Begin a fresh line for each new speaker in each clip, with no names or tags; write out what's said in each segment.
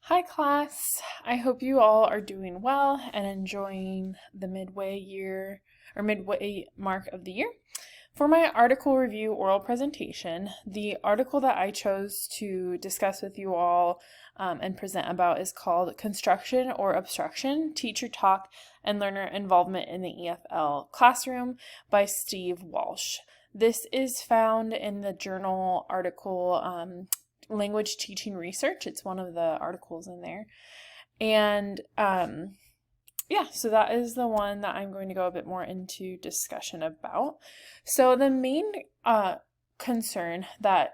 Hi class, I hope you all are doing well and enjoying the midway mark of the year. For my article review oral presentation, the article that I chose to discuss with you all and present about is called Construction or Obstruction, Teacher Talk and Learner Involvement in the EFL Classroom by Steve Walsh. This is found in the journal article Language Teaching Research. It's one of the articles in there. And so that is the one that I'm going to go a bit more into discussion about. So the main concern that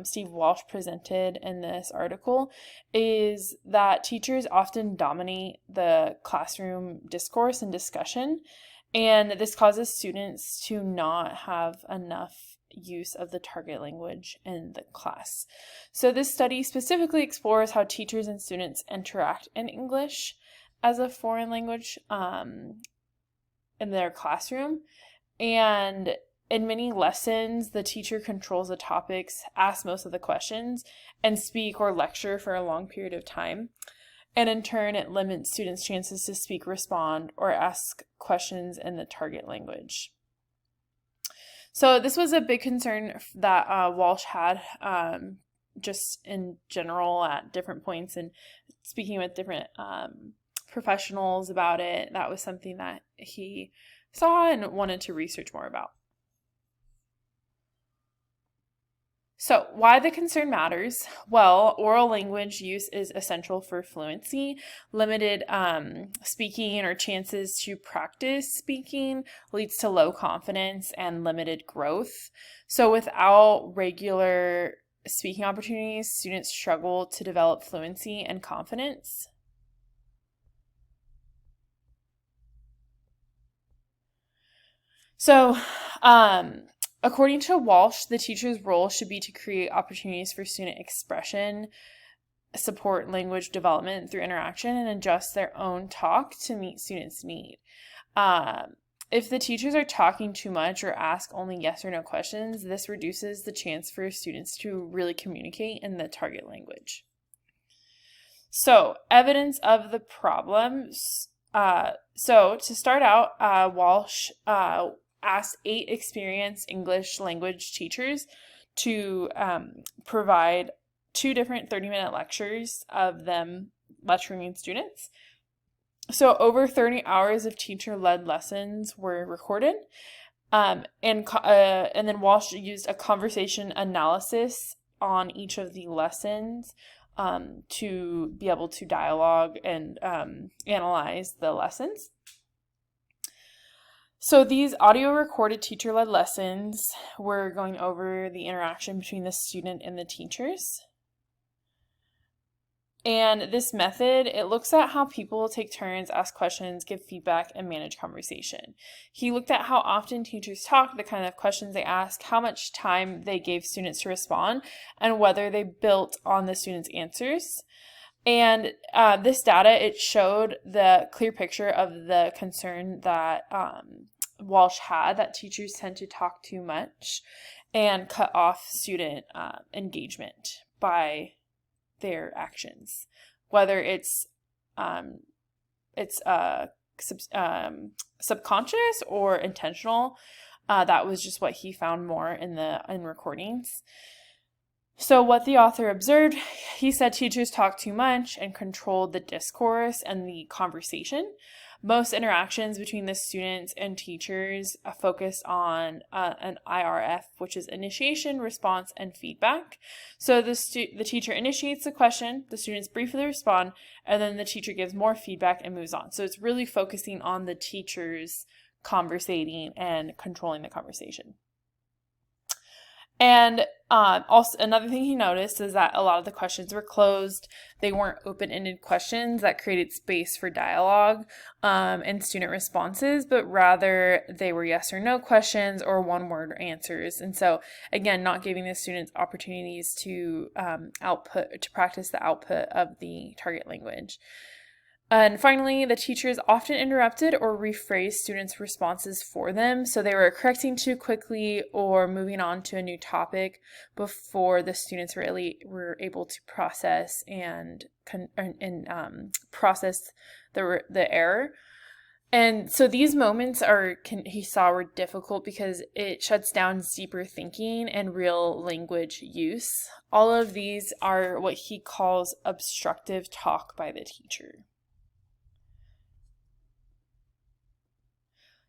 Steve Walsh presented in this article is that teachers often dominate the classroom discourse and discussion, and this causes students to not have enough use of the target language in the class. So this study specifically explores how teachers and students interact in English as a foreign language in their classroom. And in many lessons, the teacher controls the topics, asks most of the questions, and speak or lecture for a long period of time. And in turn, it limits students' chances to speak, respond, or ask questions in the target language. So this was a big concern that Walsh had just in general at different points, and speaking with different professionals about it. That was something that he saw and wanted to research more about. So, why the concern matters? Well, oral language use is essential for fluency. Limited speaking or chances to practice speaking leads to low confidence and limited growth. So, without regular speaking opportunities, students struggle to develop fluency and confidence. So, according to Walsh, the teacher's role should be to create opportunities for student expression, support language development through interaction, and adjust their own talk to meet students' need. If the teachers are talking too much or ask only yes or no questions, this reduces the chance for students to really communicate in the target language. So, evidence of the problems. So to start out, Walsh asked 8 experienced English language teachers to provide 2 different 30-minute lectures of them lecturing students. So over 30 hours of teacher-led lessons were recorded, and then Walsh used a conversation analysis on each of the lessons to be able to dialogue and analyze the lessons. So these audio recorded teacher-led lessons were going over the interaction between the student and the teachers. And this method, it looks at how people take turns, ask questions, give feedback, and manage conversation. He looked at how often teachers talk, the kind of questions they ask, how much time they gave students to respond, and whether they built on the students' answers. And this data, it showed the clear picture of the concern that Walsh had, that teachers tend to talk too much and cut off student engagement by their actions, whether it's subconscious or intentional. That was just what he found more in recordings. So what the author observed, he said teachers talk too much and controlled the discourse and the conversation. Most interactions between the students and teachers focused on an IRF, which is initiation, response, and feedback. So the teacher initiates the question, the students briefly respond, and then the teacher gives more feedback and moves on. So it's really focusing on the teachers conversating and controlling the conversation. And also another thing he noticed is that a lot of the questions were closed. They weren't open-ended questions that created space for dialogue and student responses, but rather they were yes or no questions or one-word answers. And so, again, not giving the students opportunities to practice the output of the target language. And finally, the teachers often interrupted or rephrased students' responses for them. So they were correcting too quickly or moving on to a new topic before the students really were able to process and process the error. And so these moments he saw were difficult because it shuts down deeper thinking and real language use. All of these are what he calls obstructive talk by the teacher.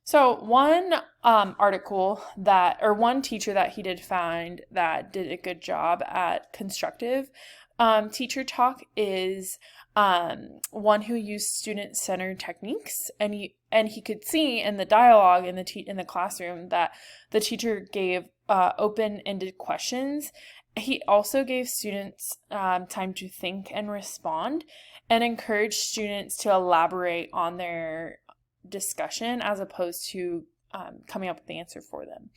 So one one teacher that he did find that did a good job at constructive teacher talk is one who used student-centered techniques, and he could see in the dialogue in the classroom that the teacher gave open-ended questions. He also gave students time to think and respond, and encouraged students to elaborate on their discussion as opposed to coming up with the answer for them.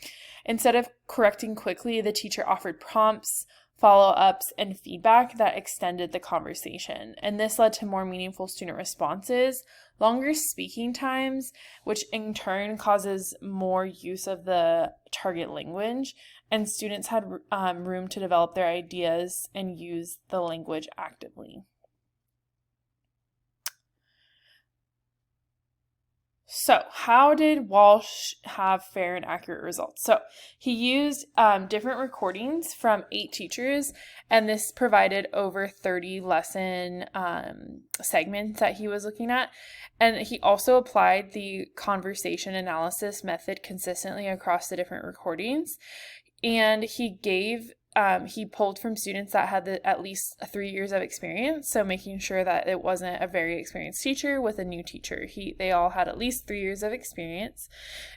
Instead of correcting quickly, the teacher offered prompts, follow-ups, and feedback that extended the conversation. And this led to more meaningful student responses, longer speaking times, which in turn causes more use of the target language, and students had room to develop their ideas and use the language actively. So how did Walsh have fair and accurate results? So he used different recordings from 8 teachers, and this provided over 30 lesson segments that he was looking at. And he also applied the conversation analysis method consistently across the different recordings. And he pulled from students that had at least 3 years of experience, so making sure that it wasn't a very experienced teacher with a new teacher. They all had at least 3 years of experience,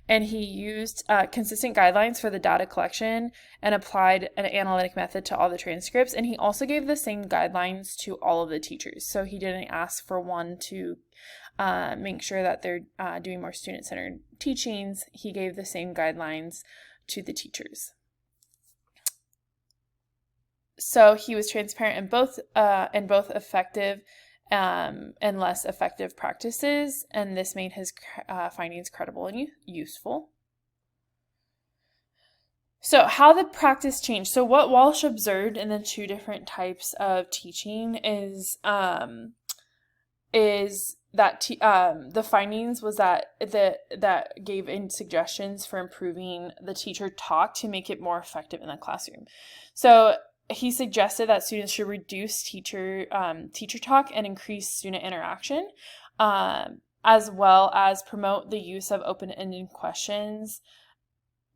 and he used consistent guidelines for the data collection and applied an analytic method to all the transcripts, and he also gave the same guidelines to all of the teachers. So he didn't ask for one to make sure that they're doing more student-centered teachings. He gave the same guidelines to the teachers. So he was transparent in both effective and less effective practices, and this made his findings credible and useful. So how the practice changed. So what Walsh observed in the 2 different types of teaching is that the findings was that gave in suggestions for improving the teacher talk to make it more effective in the classroom. So he suggested that students should reduce teacher talk and increase student interaction, as well as promote the use of open-ended questions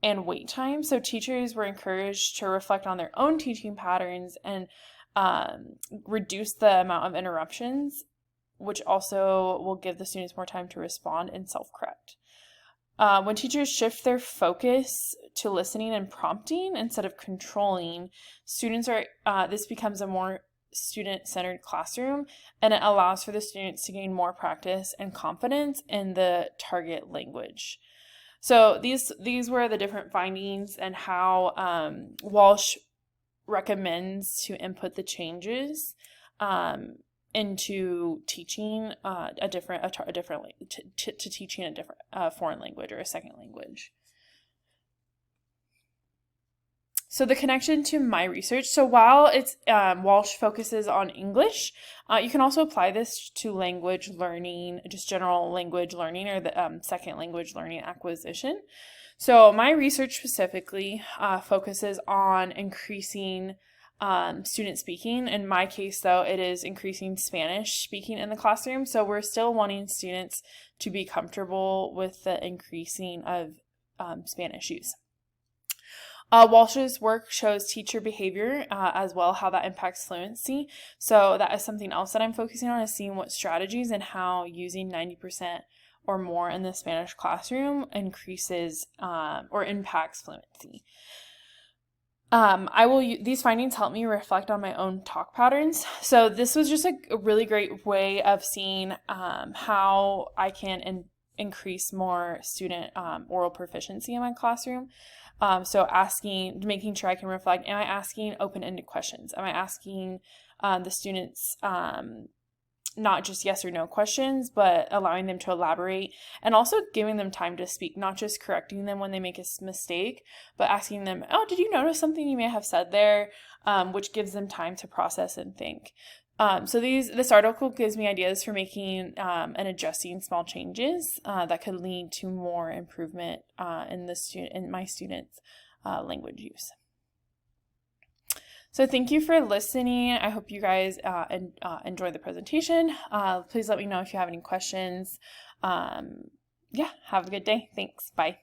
and wait time. So teachers were encouraged to reflect on their own teaching patterns and reduce the amount of interruptions, which also will give the students more time to respond and self-correct. When teachers shift their focus to listening and prompting instead of controlling, this becomes a more student-centered classroom, and it allows for the students to gain more practice and confidence in the target language. So these were the different findings and how Walsh recommends to input the changes into teaching to teaching a different foreign language or a second language. So the connection to my research. So while Walsh focuses on English, you can also apply this to language learning, just general language learning, or the second language learning acquisition. So my research specifically focuses on increasing student speaking. In my case, though, it is increasing Spanish speaking in the classroom. So we're still wanting students to be comfortable with the increasing of Spanish use. Walsh's work shows teacher behavior as well, how that impacts fluency. So that is something else that I'm focusing on, is seeing what strategies and how using 90% or more in the Spanish classroom increases or impacts fluency. These findings help me reflect on my own talk patterns. So this was just a really great way of seeing how I can increase more student oral proficiency in my classroom. So making sure I can reflect, am I asking open-ended questions? Am I asking the students not just yes or no questions, but allowing them to elaborate and also giving them time to speak, not just correcting them when they make a mistake, but asking them, oh, did you notice something you may have said there, which gives them time to process and think. So this article gives me ideas for making and adjusting small changes that could lead to more improvement in my students' language use. So thank you for listening. I hope you guys enjoy the presentation. Please let me know if you have any questions. Yeah, have a good day. Thanks. Bye.